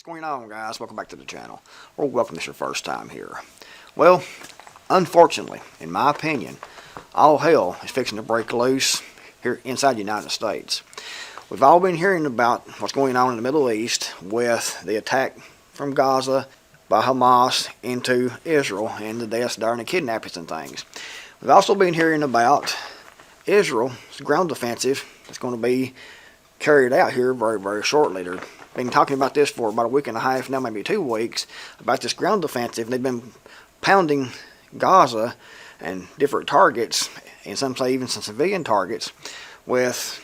What's going on, guys? Welcome back to the channel. Or welcome if it's your first time here. Well, unfortunately, in my opinion, all hell is fixing to break loose here inside the United States. We've all been hearing about what's going on in the Middle East with the attack from Gaza by Hamas into Israel and the deaths there and the kidnappings and things. We've also been hearing about Israel's ground offensive that's going to be carried out here very, very shortly. They've been talking about this for about a week and a half, now maybe 2 weeks, about this ground offensive. They've been pounding Gaza and different targets, and some say even some civilian targets, with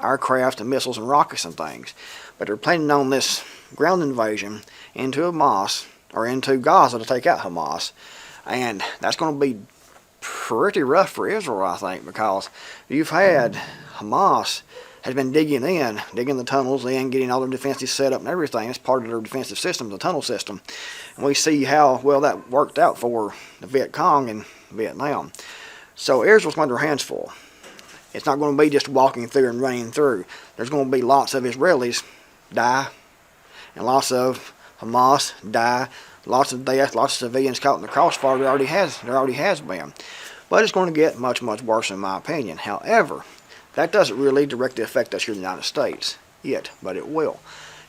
aircraft and missiles and rockets and things. But they're planning on this ground invasion into Hamas, or into Gaza, to take out Hamas. And that's going to be pretty rough for Israel, I think, because you've had Hamas has been digging the tunnels in, getting all their defenses set up and everything. It's part of their defensive system, the tunnel system. And we see how well that worked out for the Viet Cong and Vietnam. So Israel's going to have their hands full. It's not going to be just walking through and running through. There's going to be lots of Israelis die, and lots of Hamas die, lots of death, lots of civilians caught in the crossfire. There already has been. But it's going to get much, much worse in my opinion. However, that doesn't really directly affect us here in the United States yet, but it will,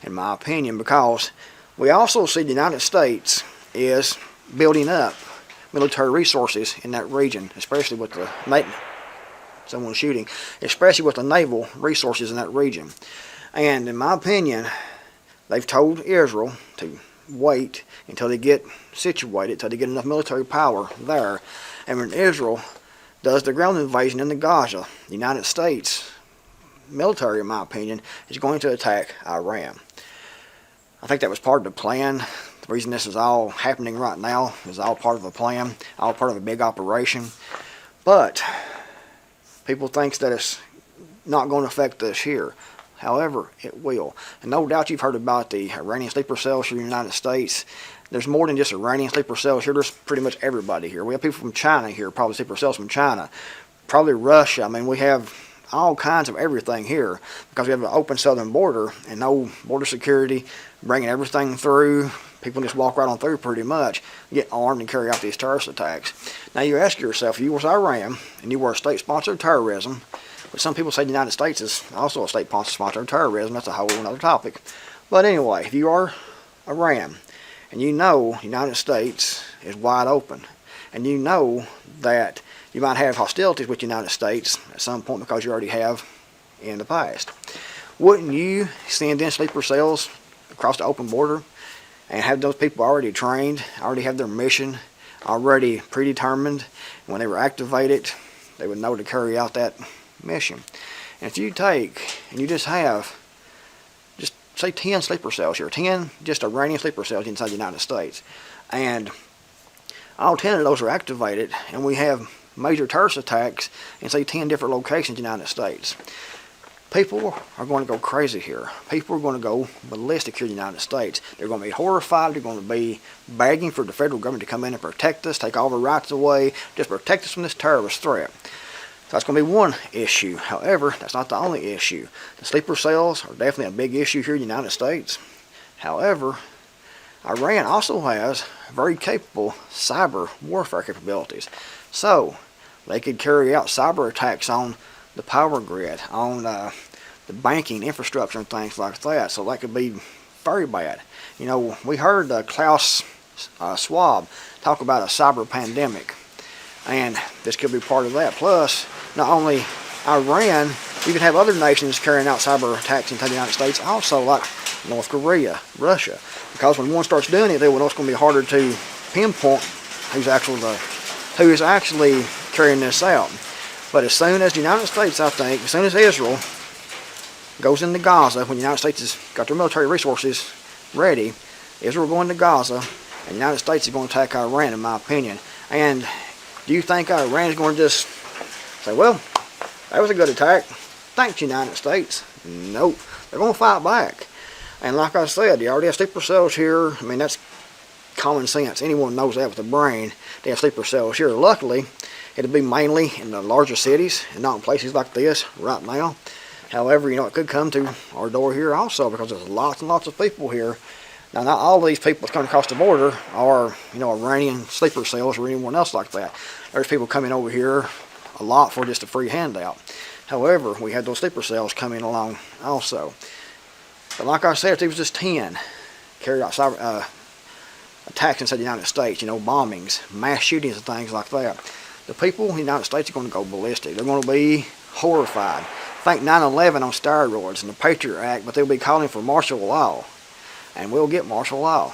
in my opinion, because we also see the United States is building up military resources in that region, especially with the someone shooting, especially with the naval resources in that region. And in my opinion, they've told Israel to wait until they get situated, until they get enough military power there. And when Israel does the ground invasion into Gaza, the United States military, in my opinion, is going to attack Iran. I think that was part of the plan. The reason this is all happening right now is all part of a plan, all part of a big operation. But people think that it's not going to affect us here. However, it will. And no doubt you've heard about the Iranian sleeper cells here in the United States. There's more than just Iranian sleeper cells here. There's pretty much everybody here. We have people from China here, probably sleeper cells from China. Probably Russia. I mean, we have all kinds of everything here because we have an open southern border and no border security, bringing everything through. People just walk right on through pretty much, get armed and carry out these terrorist attacks. Now you ask yourself, if you was Iran and you were a state-sponsored terrorism, but some people say the United States is also a state-sponsored terrorism. That's a whole other topic. But anyway, if you are Iran and you know the United States is wide open, and you know that you might have hostilities with the United States at some point because you already have in the past, wouldn't you send in sleeper cells across the open border and have those people already trained, already have their mission already predetermined? When they were activated, they would know to carry out that mission. And if you take and you just have, just say 10 sleeper cells here, 10 just Iranian sleeper cells inside the United States, and all 10 of those are activated, and we have major terrorist attacks in say 10 different locations in the United States, people are going to go crazy here. People are going to go ballistic here in the United States. They're going to be horrified. They're going to be begging for the federal government to come in and protect us, take all the rights away, just protect us from this terrorist threat. So that's going to be one issue. However, that's not the only issue. The sleeper cells are definitely a big issue here in the United States. However, Iran also has very capable cyber warfare capabilities. So they could carry out cyber attacks on the power grid, on the banking infrastructure and things like that. So that could be very bad. You know, we heard Klaus Schwab talk about a cyber pandemic, and this could be part of that. Plus, not only Iran, you could have other nations carrying out cyber attacks into the United States, also like North Korea, Russia. Because when one starts doing it, then it's going to be harder to pinpoint who is actually carrying this out. But as soon as the United States, I think, as soon as Israel goes into Gaza, when the United States has got their military resources ready, Israel going to Gaza, and the United States is going to attack Iran, in my opinion. And do you think Iran is going to just say, well, that was a good attack, thanks United States? Nope. They're going to fight back. And like I said, they already have sleeper cells here. I mean, that's common sense. Anyone knows that with a brain. They have sleeper cells here. Luckily, it'll be mainly in the larger cities and not in places like this right now. However, you know, it could come to our door here also, because there's lots and lots of people here Now, not all of these people that's coming across the border are, Iranian sleeper cells or anyone else like that. There's people coming over here a lot for just a free handout. However, we had those sleeper cells coming along also. But like I said, if there was just 10 carried out cyber attacks inside the United States, bombings, mass shootings and things like that, the people in the United States are going to go ballistic. They're going to be horrified. Think 9/11 on steroids and the Patriot Act, but they'll be calling for martial law. And we'll get martial law.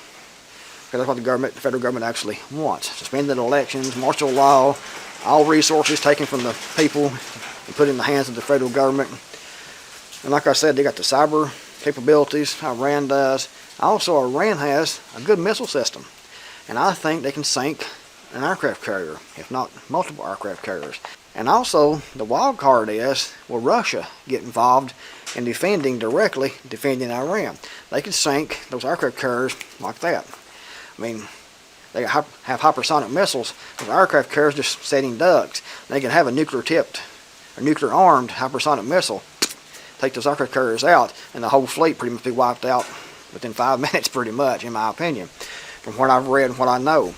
Because that's what the federal government actually wants. Suspended elections, martial law, all resources taken from the people and put in the hands of the federal government. And like I said, they got the cyber capabilities, Iran does. Also, Iran has a good missile system. And I think they can sink an aircraft carrier, if not multiple aircraft carriers. And also, the wild card is, will Russia get involved in defending Iran? They could sink those aircraft carriers like that. I mean, they have hypersonic missiles. Those aircraft carriers just setting ducks. They can have a nuclear-tipped or nuclear-armed hypersonic missile, take those aircraft carriers out, and the whole fleet pretty much be wiped out within 5 minutes, pretty much, in my opinion, from what I've read and what I know.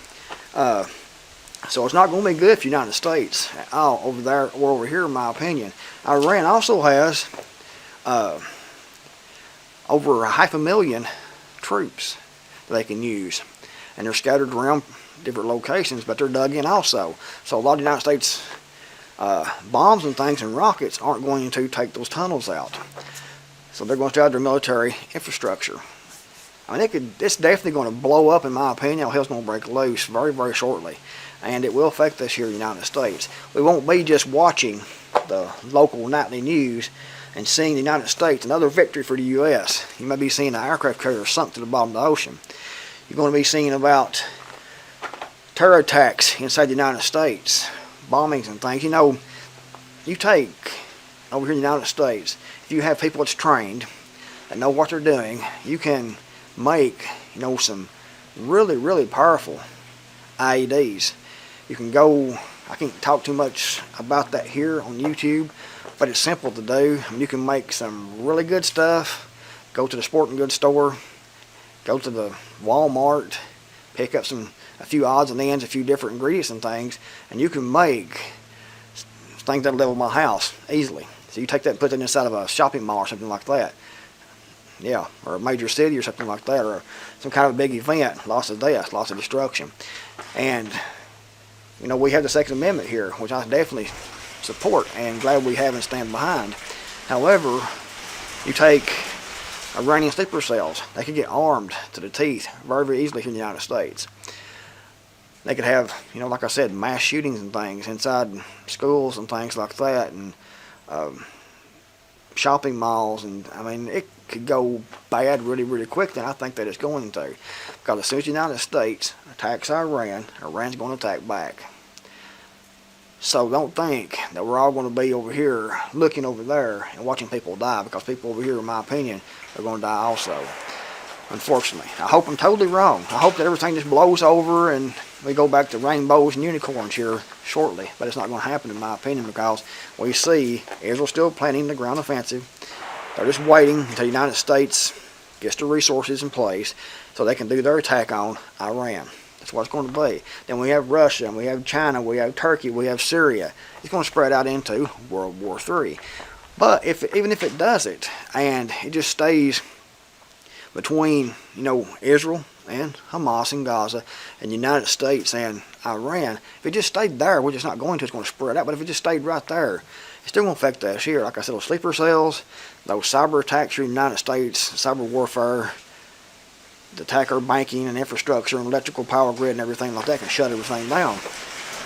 So it's not going to be good for the United States over there or over here, in my opinion. Iran also has over 500,000 troops that they can use. And they're scattered around different locations, but they're dug in also. So a lot of the United States bombs and things and rockets aren't going to take those tunnels out. So they're going to have their military infrastructure. I mean, it's definitely going to blow up, in my opinion. All hell's going to break loose very, very shortly. And it will affect us here in the United States. We won't be just watching the local nightly news and seeing the United States, another victory for the U.S. You may be seeing an aircraft carrier sunk to the bottom of the ocean. You're going to be seeing about terror attacks inside the United States, bombings and things. You take, over here in the United States, if you have people that's trained, that know what they're doing, you can make, some really, really powerful IEDs. You can go, I can't talk too much about that here on YouTube, but it's simple to do. I mean, you can make some really good stuff, go to the sporting goods store, go to the Walmart, pick up a few odds and ends, a few different ingredients and things, and you can make things that'll level my house easily. So you take that and put it inside of a shopping mall or something like that. Yeah, or a major city or something like that, or some kind of a big event, lots of death, lots of destruction. And, we have the Second Amendment here, which I definitely support and glad we have and stand behind. However, you take Iranian sleeper cells, they could get armed to the teeth very, very easily here in the United States. They could have, like I said, mass shootings and things inside schools and things like that, and shopping malls, and I mean, it could go bad really, really quick. Then I think that it's going to, because as soon as the United States attacks Iran, Iran's going to attack back. So don't think that we're all going to be over here looking over there and watching people die, because people over here, in my opinion, are going to die also. Unfortunately, I hope I'm totally wrong. I hope that everything just blows over and we go back to rainbows and unicorns here shortly. But it's not going to happen, in my opinion, because we see Israel still planning the ground offensive. They're just waiting until the United States gets the resources in place so they can do their attack on Iran. That's what it's going to be. Then we have Russia, and we have China, we have Turkey, we have Syria. It's going to spread out into World War III. But even if it does it, and it just stays between, Israel and Hamas and Gaza and the United States and Iran, if it just stayed there, we're just not going to, it's going to spread out. But if it just stayed right there, it's still going to affect us here. Like I said, those sleeper cells, those cyber attacks here in the United States, cyber warfare, to attack our banking and infrastructure and electrical power grid and everything like that, can shut everything down.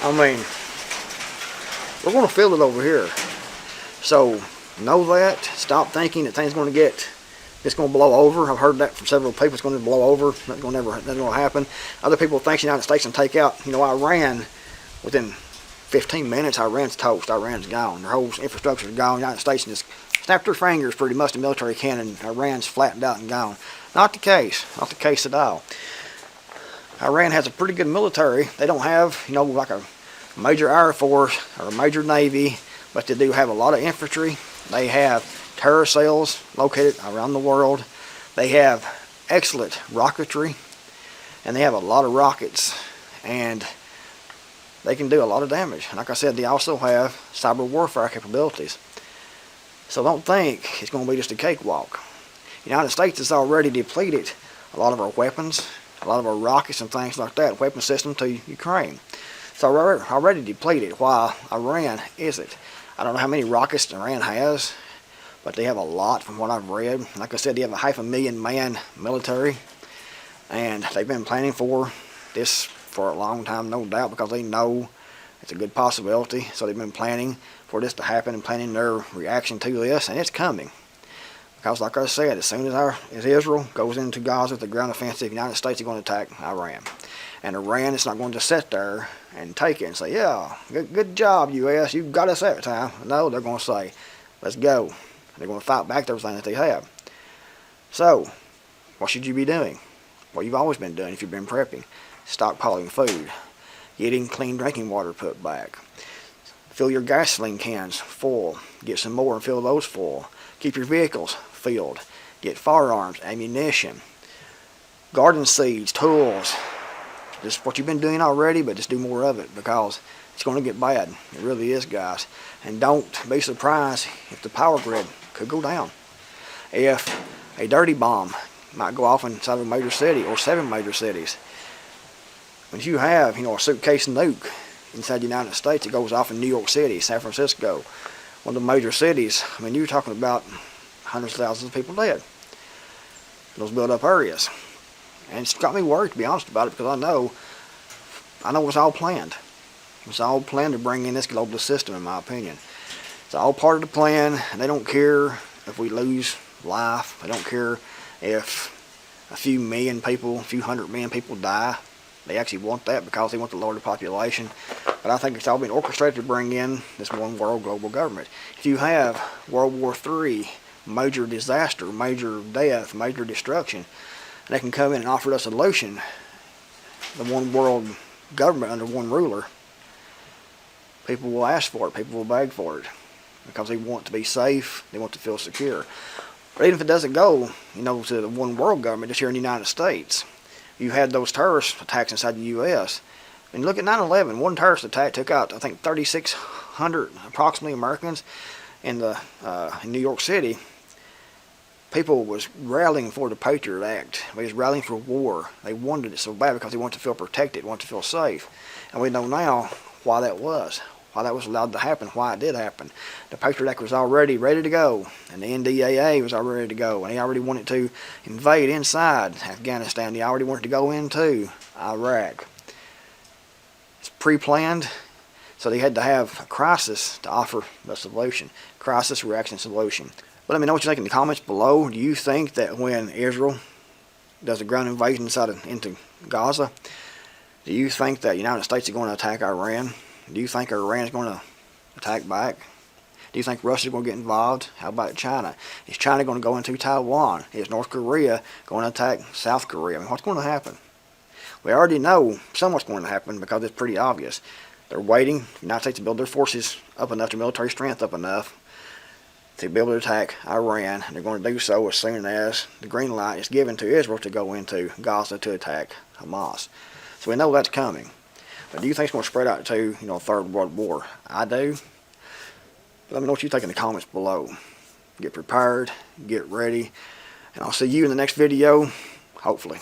I mean, we're going to feel it over here. So know that. Stop thinking that things going to it's going to blow over. I've heard that from several people. It's going to blow over. That's going to happen. Other people think the United States can take out, Iran within 15 minutes. Iran's toast. Iran's gone. Their whole infrastructure is gone. The United States can just snap their fingers pretty much. The military can, and Iran's flattened out and gone. Not the case. Not the case at all. Iran has a pretty good military. They don't have, like a major air force or a major navy, but they do have a lot of infantry. They have terror cells located around the world. They have excellent rocketry, and they have a lot of rockets, and they can do a lot of damage. Like I said, they also have cyber warfare capabilities. So don't think it's going to be just a cakewalk. The United States has already depleted a lot of our weapons, a lot of our rockets and things like that, weapon system to Ukraine. So we're already depleted, while Iran isn't. I don't know how many rockets Iran has, but they have a lot from what I've read. Like I said, they have a 500,000 man military, and they've been planning for this for a long time, no doubt, because they know it's a good possibility. So they've been planning for this to happen and planning their reaction to this, and it's coming. Because like I said, as soon as Israel goes into Gaza with the ground offensive, the United States are going to attack Iran. And Iran is not going to sit there and take it and say, yeah, good job, U.S., you got us that time. No, they're going to say, let's go. They're going to fight back everything that they have. So, what should you be doing? What you've always been doing if you've been prepping. Stockpiling food. Getting clean drinking water put back. Fill your gasoline cans full. Get some more and fill those full. Keep your vehicles filled. Get firearms, ammunition, garden seeds, tools. Just what you've been doing already, but just do more of it, because it's going to get bad. It really is, guys. And don't be surprised if the power grid could go down. If a dirty bomb might go off inside of a major city or 7 major cities. When you have, a suitcase nuke inside the United States, it goes off in New York City, San Francisco, one of the major cities. I mean, you're talking about hundreds of thousands of people dead in those built-up areas. And it's got me worried, to be honest about it, because I know it's all planned. It's all planned to bring in this global system, in my opinion. It's all part of the plan, and they don't care if we lose life. They don't care if a few million people, a few 100 million people die. They actually want that because they want to lower the population. But I think it's all been orchestrated to bring in this one world global government. If you have World War III, major disaster, major death, major destruction, they can come in and offer a solution, the one world government under one ruler, people will ask for it, people will beg for it, because they want to be safe, they want to feel secure. But even if it doesn't go, to the one world government, just here in the United States, you had those terrorist attacks inside the U.S. I mean, look at 9/11. One terrorist attack took out, I think, 3,600 approximately Americans in New York City. People was rallying for the Patriot Act. They was rallying for war. They wanted it so bad because they wanted to feel protected, wanted to feel safe. And we know now why that was allowed to happen, why it did happen. The Patriot Act was already ready to go, and the NDAA was already ready to go, and he already wanted to invade inside Afghanistan. He already wanted to go into Iraq. It's pre-planned, so they had to have a crisis to offer the solution. Crisis reaction solution. But let me know what you think in the comments below. Do you think that when Israel does a ground invasion into Gaza, do you think that the United States is going to attack Iran? Do you think Iran is going to attack back? Do you think Russia is going to get involved? How about China? Is China going to go into Taiwan? Is North Korea going to attack South Korea? I mean, what's going to happen? We already know somewhat's going to happen because it's pretty obvious. They're waiting for the United States to build their forces up enough, their military strength up enough, to be able to attack Iran. And they're going to do so as soon as the green light is given to Israel to go into Gaza to attack Hamas. So we know that's coming. But do you think it's going to spread out to, a third world war? I do. Let me know what you think in the comments below. Get prepared, get ready, and I'll see you in the next video, hopefully.